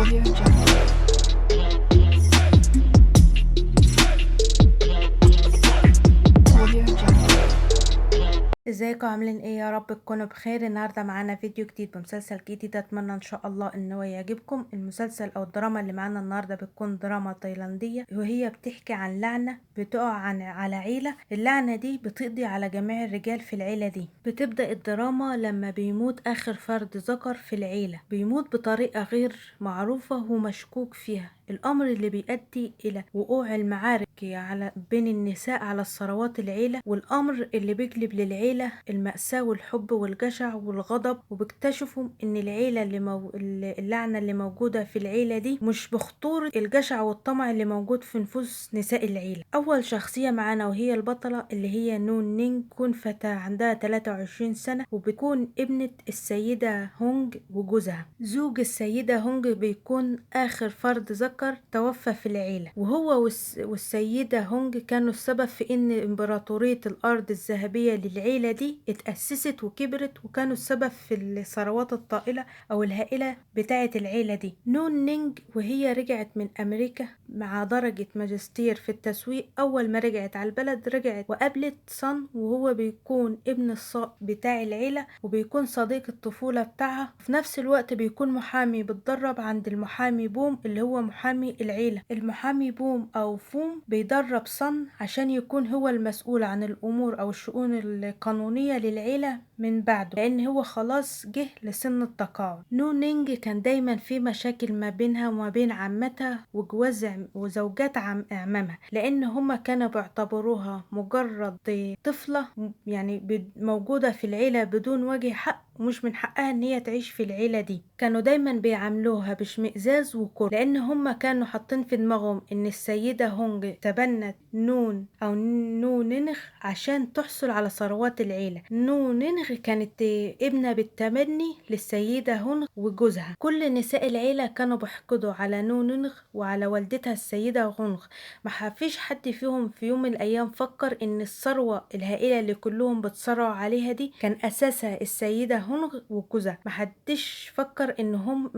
Audio Jungle. Audio Jungle. ازيكم عاملين ايه؟ يا رب تكونوا بخير. النهارده معانا فيديو جديد بمسلسل جديد، اتمنى ان شاء الله ان هو يعجبكم. المسلسل او الدراما اللي معانا النهارده بتكون دراما تايلانديه، وهي بتحكي عن لعنه بتقع على عيله. اللعنه دي بتقضي على جميع الرجال في العيله دي. بتبدا الدراما لما بيموت اخر فرد ذكر في العيله، بيموت بطريقه غير معروفه ومشكوك فيها، الامر اللي بيؤدي الى وقوع المعارك على بين النساء على الثروات العيله، والامر اللي بيجلب للعيله المأساة والحب والجشع والغضب. وبيكتشفوا ان العيله اللعنه اللي موجوده في العيله دي مش بخطوره الجشع والطمع اللي موجود في نفوس نساء العيله. اول شخصيه معانا وهي البطله اللي هي نون نينج، تكون فتاة عندها 23 سنه، وبتكون ابنه السيده هونج وجوزها. زوج السيده هونج بيكون اخر فرد ذكر توفى في العيله، وهو والسيده هونج كانوا السبب في ان امبراطوريه الارض الذهبيه للعيله دي اتأسست وكبرت، وكانوا السبب في الثروات الطائله او الهائله بتاعه العيله دي. نون نينج وهي رجعت من امريكا مع درجه ماجستير في التسويق، اول ما رجعت على البلد رجعت وقابلت صن، وهو بيكون ابن الصاء بتاع العيله، وبيكون صديق الطفوله بتاعها. في نفس الوقت بيكون محامي بتدرب عند المحامي بوم اللي هو محامي العيله. المحامي بوم او فوم بيدرب صن عشان يكون هو المسؤول عن الامور او الشؤون القانونيه للعيله من بعده، لان هو خلاص جه لسن التقاعد. نو نينج كان دايما في مشاكل ما بينها وما بين عمتها وجواز وزوجات اعمامها، لان هما كانوا بيعتبروها مجرد طفله، يعني موجوده في العيله بدون وجه حق، ومش من حقها ان هي تعيش في العيله دي. كانوا دايما بيعاملوها باشمئزاز وكره، لان هما كانوا حاطين في دماغهم ان السيده هونج تبنت نون او نو نينغ عشان تحصل على ثروات العيله. نو نينغ كانت ابنه بالتبني للسيده هونغ وجوزها. كل نساء العيله كانوا بيحقدوا على نو نينغ وعلى والدتها السيده هونغ. ما فيش حد فيهم في يوم من الايام فكر ان الثروه الهائله اللي كلهم بتصارعوا عليها دي كان اساسها السيده هونغ وجوزها. محدش فكر ان هم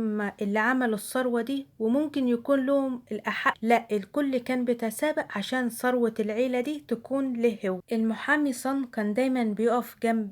اللي عملوا الثروه دي وممكن يكون لهم الاحق، لا، الكل كان بيتسابق عشان ثروه العيله دي تكون له هو. المحامي صن كان دايما بيقف جنب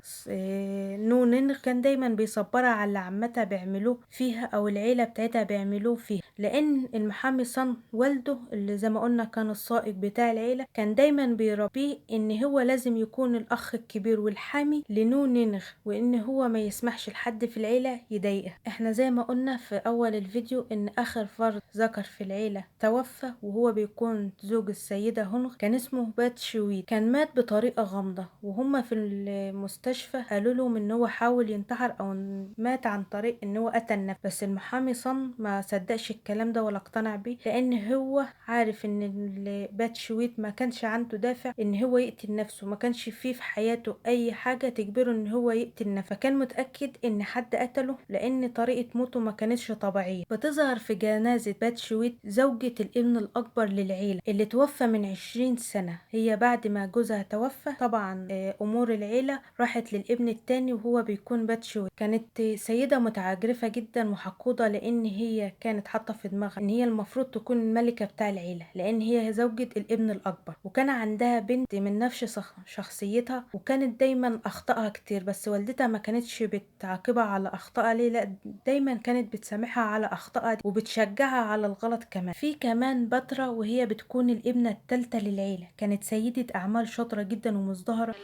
نو نينغ، كان دايما بيصبرها على اللي عمتها بيعملوه فيها او العيله بتاعتها بيعملوه فيها، لان المحامي صن والده اللي زي ما قلنا كان السائق بتاع العيله، كان دايما بيربيه ان هو لازم يكون الاخ الكبير والحامي لنو نينغ، وان هو ما يسمحش لحد في العيله يضايقها. احنا زي ما قلنا في اول الفيديو ان اخر فرد ذكر في العيله توفى، وهو بيكون زوج السيده هونغ، كان اسمه بات شويد. كان مات بطريقه غامضه، وهم في المستشفى قالوا لهم ان هو حاول ينتحر او مات عن طريق ان هو قتل نفسه، بس المحامي صن ما صدقش الكلام ده ولا اقتنع بيه، لان هو عارف ان بات شويد ما كانش عنده دافع ان هو يقتل نفسه، ما كانش فيه في حياته اي حاجه تجبره ان هو يقتل نفسه، فكان متاكد ان حد قتله لان طريقه موته ما كانتش طبيعيه. بتظهر في جنازه بات شويد زوجة الابن الاكبر للعيله اللي توفى من 20 سنه. هي بعد ما جوزها توفى طبعا امور العيله راحت للابن التاني، وهو بيكون بات شويد. كانت سيده متعجرفه جدا وحقوده، لان هي كانت حاطه في دماغها ان هي المفروض تكون الملكه بتاع العيله، لان هي زوجة الابن الاكبر، وكان عندها بنت من نفس شخصيتها، وكانت دايما اخطائها كتير، بس والدتها ما كانتش بتعاقبها على اخطائها ليه، لا، دايما كانت بتسامحها على اخطائها دي وبتشجعها على الغلط. كمان في كمان بترا، وهي بتكون الابنه الثالثه للعيله، كانت سيده اعمال شاطره جدا ومزدهره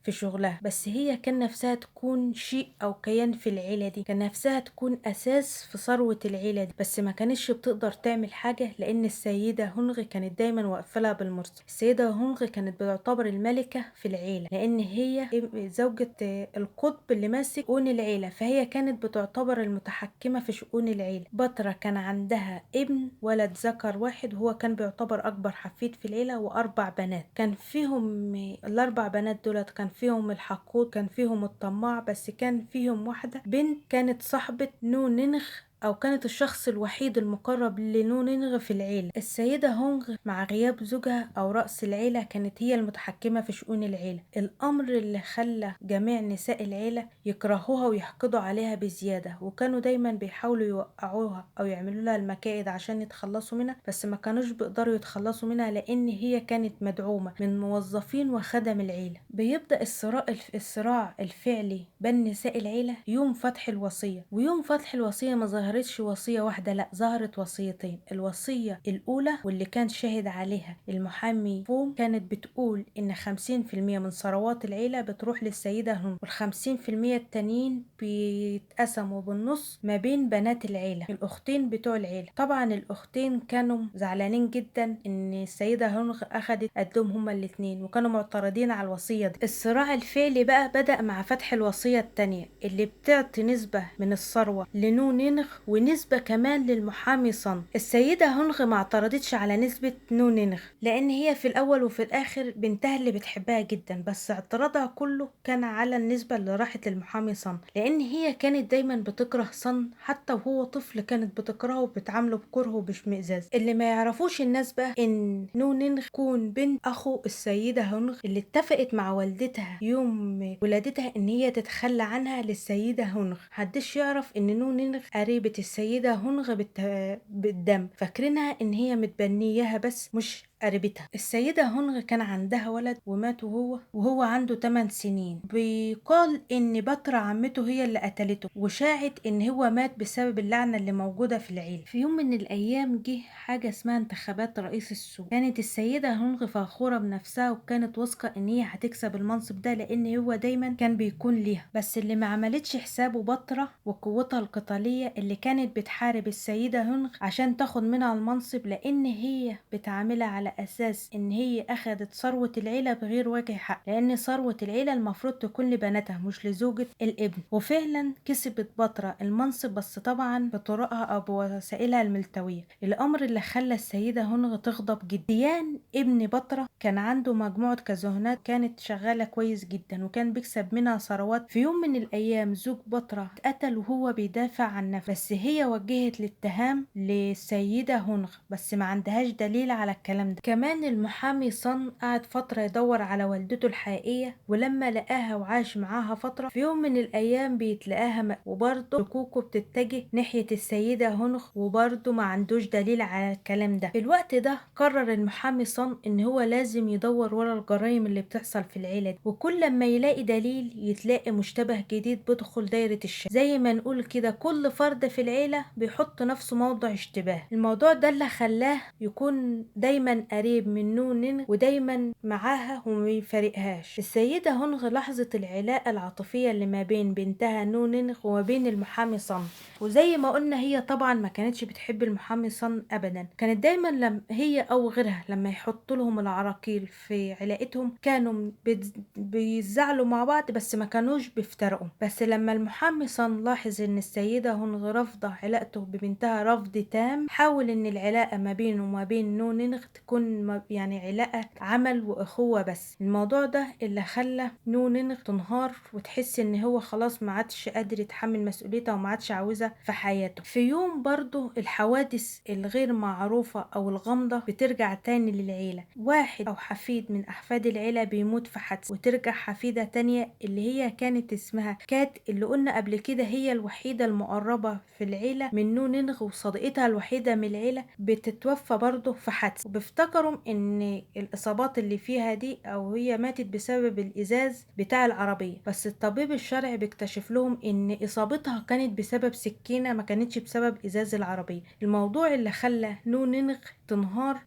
في شغلها، بس هي كان نفسها تكون شيء او كيان في العيله دي، كان نفسها تكون اساس في ثروه العيله دي، بس ما كانتش بتقدر تعمل حاجه لان السيده هونغ كانت دايما واقفه لها بالمرصد. السيده هونغ كانت بتعتبر الملكه في العيله، لان هي زوجة القطب اللي ماسك شؤون العيله، فهي كانت بتعتبر المتحكمه في شؤون العيله. بترا كان عندها ابن ولد ذكر واحد، وهو كان بيعتبر اكبر حفيد في العيله، واربع بنات. كان فيهم الاربع بنات دولت كان فيهم الحقود، كان فيهم الطماع، بس كان فيهم واحده بنت كانت صاحبه نو نينغ أو كانت الشخص الوحيد المقرب لنونينغ في العيلة. السيدة هونغ مع غياب زوجها أو رأس العيلة كانت هي المتحكمة في شؤون العيلة، الأمر اللي خلى جميع نساء العيلة يكرهوها ويحقدوا عليها بزيادة، وكانوا دايما بيحاولوا يوقعوها أو يعملوا لها المكائد عشان يتخلصوا منها، بس ما كانوش بيقدروا يتخلصوا منها لأن هي كانت مدعومة من موظفين وخدم العيلة. بيبدأ الصراع الفعلي بين نساء العيلة يوم فتح الوصية. ويوم فتح الوصية ما ظهرتش وصية واحدة، لا، ظهرت وصيتين. الوصية الأولى واللي كان شاهد عليها المحامي فوم كانت بتقول إن 50% من ثروات العيلة بتروح للسيدة هون، وال50% التانيين بيتقسموا بالنص ما بين بنات العيلة، الأختين بتوع العيلة. طبعا الأختين كانوا زعلانين جدا إن السيدة هون أخدت قدهم هما الاتنين، وكانوا معترضين على الوصية دي. الصراع الفعلي بقى بدأ مع فتح الوصية التانية اللي بتعطي نسبة من الثروة لنونينغ ونسبة كمان للمحامي صن. السيدة هونغ ما اعترضتش على نسبة نونينغ لأن هي في الأول وفي الآخر بنتها اللي بتحبها جدا، بس اعتراضها كله كان على النسبة اللي راحت للمحامي صن، لأن هي كانت دايما بتكره صن، حتى وهو طفل كانت بتكرهه وبتعامله بكره وباشمئزاز. اللي ما يعرفوش الناس بقى إن نونينغ تكون بنت أخو السيدة هونغ اللي اتفقت مع والدتها يوم ولادتها إن هي تتخلى عنها للسيدة هونغ. محدش يعرف إن نونينغ قريبة السيدة هونغ بالدم، فاكرينها إن هي متبنياها بس مش قريبتها. السيدة هونغ كان عندها ولد ومات وهو عنده 8 سنين. بيقال ان بطرة عمته هي اللي قتلته، وشاعت ان هو مات بسبب اللعنة اللي موجودة في العيلة. في يوم من الايام جه حاجة اسمها انتخابات رئيس السوق. كانت السيدة هونغ فخورة بنفسها وكانت واثقة ان هي هتكسب المنصب ده لان هو دايما كان بيكون ليها، بس اللي ما عملتش حسابه بطرة وقوتها القتالية اللي كانت بتحارب السيدة هونغ عشان تاخد منها المنصب، لان هي بتعاملها على اساس ان هي اخدت ثروة العيلة بغير وجه حق، لان ثروة العيلة المفروض تكون لبناتها مش لزوجة الابن. وفعلا كسبت بطرة المنصب، بس طبعا بطرقها او بوسائلها الملتوية، الامر اللي خلى السيدة هونغ تغضب جدا. ديان ابن بطرة كان عنده مجموعة كازوهنات كانت شغالة كويس جدا وكان بيكسب منها ثروات. في يوم من الايام زوج بطرة اتقتل وهو بيدافع عن نفسه، بس هي وجهت الاتهام للسيدة هونغ بس ما عندهاش دليل على الكلام ده. كمان المحامي صن قعد فترة يدور على والدته الحقيقية، ولما لقاها وعاش معاها فترة في يوم من الأيام بيتلاقاها وبرضه شكوكه بتتجه ناحية السيدة هونغ، وبرضه ما عندوش دليل على الكلام ده. في الوقت ده قرر المحامي صن إن هو لازم يدور ورا الجرائم اللي بتحصل في العيلة دي، وكل لما يلاقي دليل يتلاقي مشتبه جديد بيدخل دايرة الشك. زي ما نقول كده كل فرد في العيلة بيحط نفسه موضع اشتباه. الموضوع ده اللي خلاه يكون دايما قريب من نونين ودايما معاها وميفارقهاش. السيدة هونغ لاحظت العلاقة العاطفية اللي ما بين بنتها نونين وما بين المحامي صن، وزي ما قلنا هي طبعا ما كانتش بتحب المحامي صن ابدا. كانت دايما لما هي او غيرها لما يحطوا لهم العراقيل في علاقتهم كانوا بيزعلوا مع بعض بس ما كانوش بيفترقوا. بس لما المحامي صن لاحظ ان السيدة هونغ رافضة علاقته ببنتها رفض تام، حاول ان العلاقة ما بينه وما بين نونينغ تكون يعني علاقة عمل واخوة بس. الموضوع ده اللي خلى نونينغ تنهار وتحس ان هو خلاص ما عادش قادر يتحمل مسؤوليتها وما عادش عاوزها في حياته. في يوم برضو الحوادث الغير معروفة او الغامضة بترجع تاني للعيلة. واحد او حفيد من احفاد العيلة بيموت في حادث، وترجع حفيدة تانية اللي هي كانت اسمها كات، اللي قلنا قبل كده هي الوحيدة المقربة في العيلة من نونينغ وصديقتها الوحيدة من العيلة، بتتوفى برضه في حادث. وبيفتكروا ان الاصابات اللي فيها دي او هي ماتت بسبب الازاز بتاع العربية، بس الطبيب الشرعي بيكتشف لهم ان اصابتها كانت بسبب سكينة ما كانتش بسبب ازاز العربية. الموضوع اللي خلى نونينغ تنهار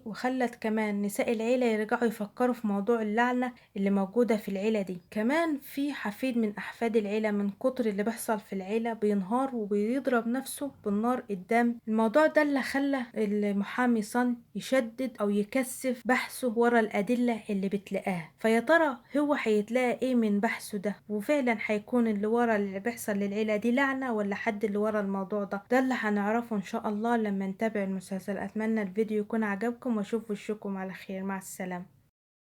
وخلت كمان نساء العيلة يرجعوا يفكروا في موضوع اللعنة اللي موجودة في العيلة دي. كمان في حفيد من احفاد العيلة من كتر اللي بيحصل في العيلة بينهار وبيضرب نفسه بالنار قدام. الموضوع ده اللي خلى المحامي صن يشدد او يكثف بحثه ورا الادلة اللي بتلاقاها. فيا ترى هو هيتلاقى ايه من بحثه ده، وفعلا هيكون اللي ورا اللي بيحصل للعيلة دي لعنة ولا حد اللي ورا الموضوع ده اللي هنعرفه ان شاء الله لما نتابع المسلسل. اتمنى الفيديو يكون عجبكم واشوف وشكم على خير. مع السلامة.